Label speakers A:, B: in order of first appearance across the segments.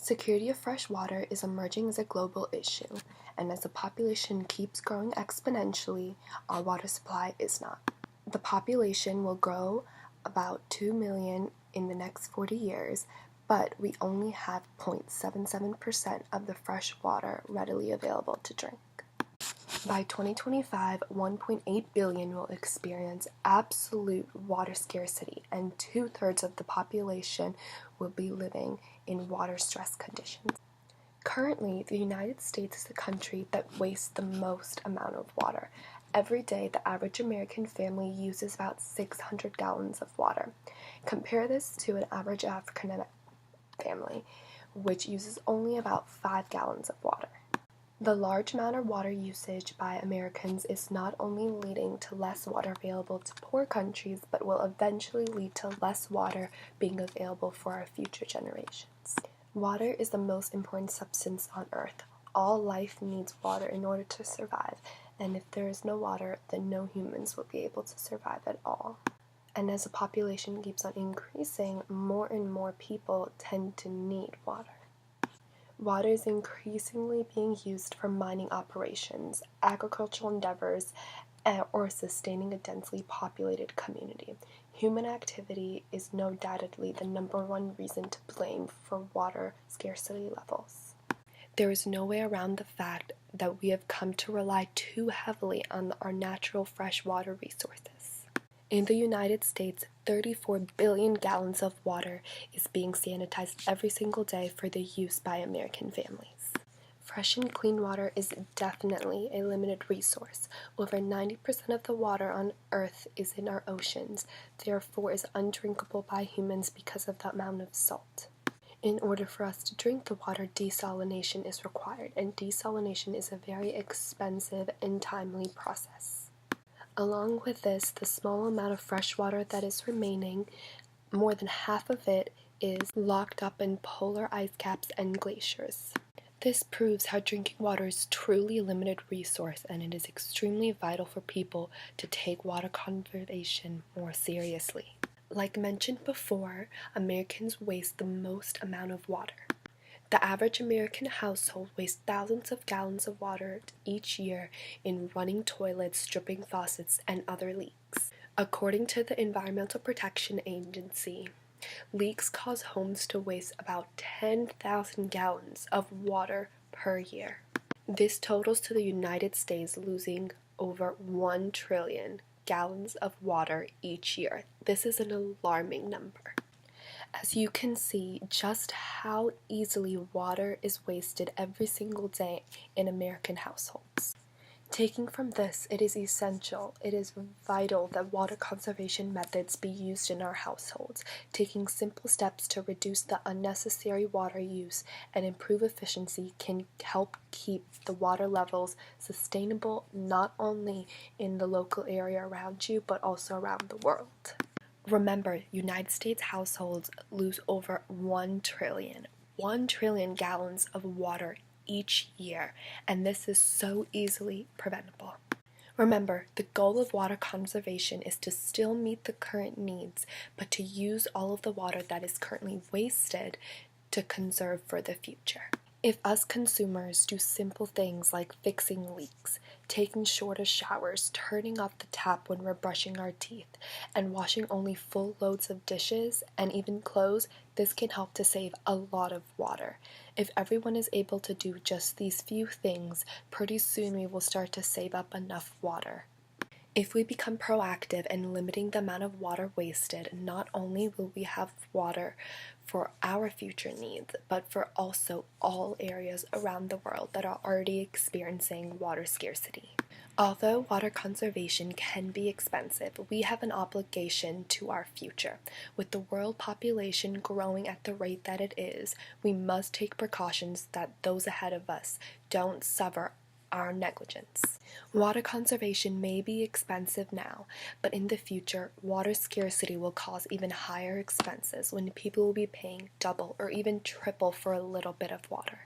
A: Security of fresh water is emerging as a global issue, and as the population keeps growing exponentially, our water supply is not. The population will grow about 2 million in the next 40 years, but we only have 0.77% of the fresh water readily available to drink. By 2025, 1.8 billion will experience absolute water scarcity, and 2/3 of the population will be living in water stress conditions. Currently, the United States is the country that wastes the most amount of water. Every day, the average American family uses about 600 gallons of water. Compare this to an average African family, which uses only about 5 gallons of water. The large amount of water usage by Americans is not only leading to less water available to poor countries, but will eventually lead to less water being available for our future generations. Water is the most important substance on Earth. All life needs water in order to survive, and if there is no water, then no humans will be able to survive at all. And as the population keeps on increasing, more and more people tend to need water. Water is increasingly being used for mining operations, agricultural endeavors, or sustaining a densely populated community. Human activity is no doubtedly the number one reason to blame for water scarcity levels. There is no way around the fact that we have come to rely too heavily on our natural freshwater resources. In the United States, 34 billion gallons of water is being sanitized every single day for the use by American families. Fresh and clean water is definitely a limited resource. Over 90% of the water on Earth is in our oceans, therefore is undrinkable by humans because of the amount of salt. In order for us to drink the water, desalination is required, and desalination is a very expensive and timely process. Along with this, the small amount of fresh water that is remaining, more than half of it is locked up in polar ice caps and glaciers. This proves how drinking water is truly a limited resource, and it is extremely vital for people to take water conservation more seriously. Like mentioned before, Americans waste the most amount of water. The average American household wastes thousands of gallons of water each year in running toilets, dripping faucets, and other leaks. According to the Environmental Protection Agency, leaks cause homes to waste about 10,000 gallons of water per year. This totals to the United States losing over 1 trillion gallons of water each year. This is an alarming number. As you can see just how easily water is wasted every single day in American households. Taking from this, it is essential, it is vital that water conservation methods be used in our households. Taking simple steps to reduce the unnecessary water use and improve efficiency can help keep the water levels sustainable not only in the local area around you, but also around the world. Remember, United States households lose over 1 trillion gallons of water each year, and this is so easily preventable. Remember, the goal of water conservation is to still meet the current needs, but to use all of the water that is currently wasted to conserve for the future. If us consumers do simple things like fixing leaks, taking shorter showers, turning off the tap when we're brushing our teeth, and washing only full loads of dishes and even clothes, this can help to save a lot of water. If everyone is able to do just these few things, pretty soon we will start to save up enough water. If we become proactive in limiting the amount of water wasted, not only will we have water for our future needs, but for also all areas around the world that are already experiencing water scarcity. Although water conservation can be expensive, we have an obligation to our future. With the world population growing at the rate that it is, we must take precautions that those ahead of us don't suffer our negligence. Water conservation may be expensive now, but in the future, water scarcity will cause even higher expenses when people will be paying double or even triple for a little bit of water.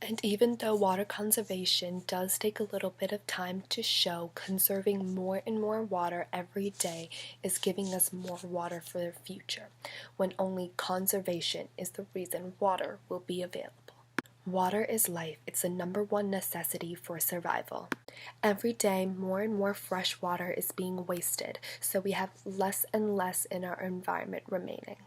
A: And even though water conservation does take a little bit of time to show, conserving more and more water every day is giving us more water for the future, when only conservation is the reason water will be available. Water is life. It's the number one necessity for survival. Every day, more and more fresh water is being wasted, so we have less and less in our environment remaining.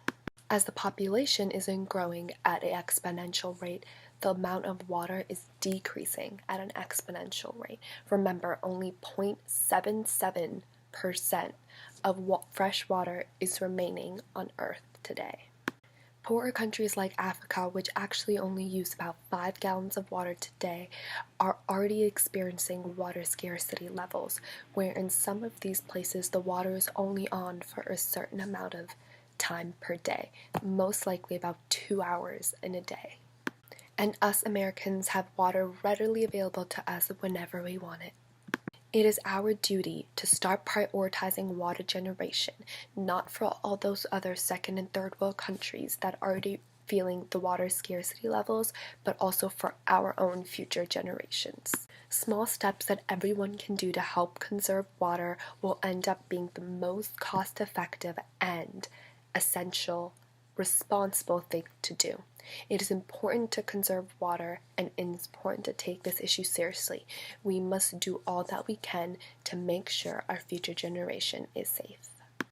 A: As the population isn't growing at an exponential rate, the amount of water is decreasing at an exponential rate. Remember, only 0.77% of fresh water is remaining on Earth today. Poorer countries like Africa, which actually only use about 5 gallons of water today, are already experiencing water scarcity levels, where in some of these places the water is only on for a certain amount of time per day, most likely about 2 hours in a day. And us Americans have water readily available to us whenever we want it. It is our duty to start prioritizing water generation, not for all those other second and third world countries that are already feeling the water scarcity levels, but also for our own future generations. Small steps that everyone can do to help conserve water will end up being the most cost-effective and essential, responsible thing to do. It is important to conserve water, and it is important to take this issue seriously. We must do all that we can to make sure our future generation is safe.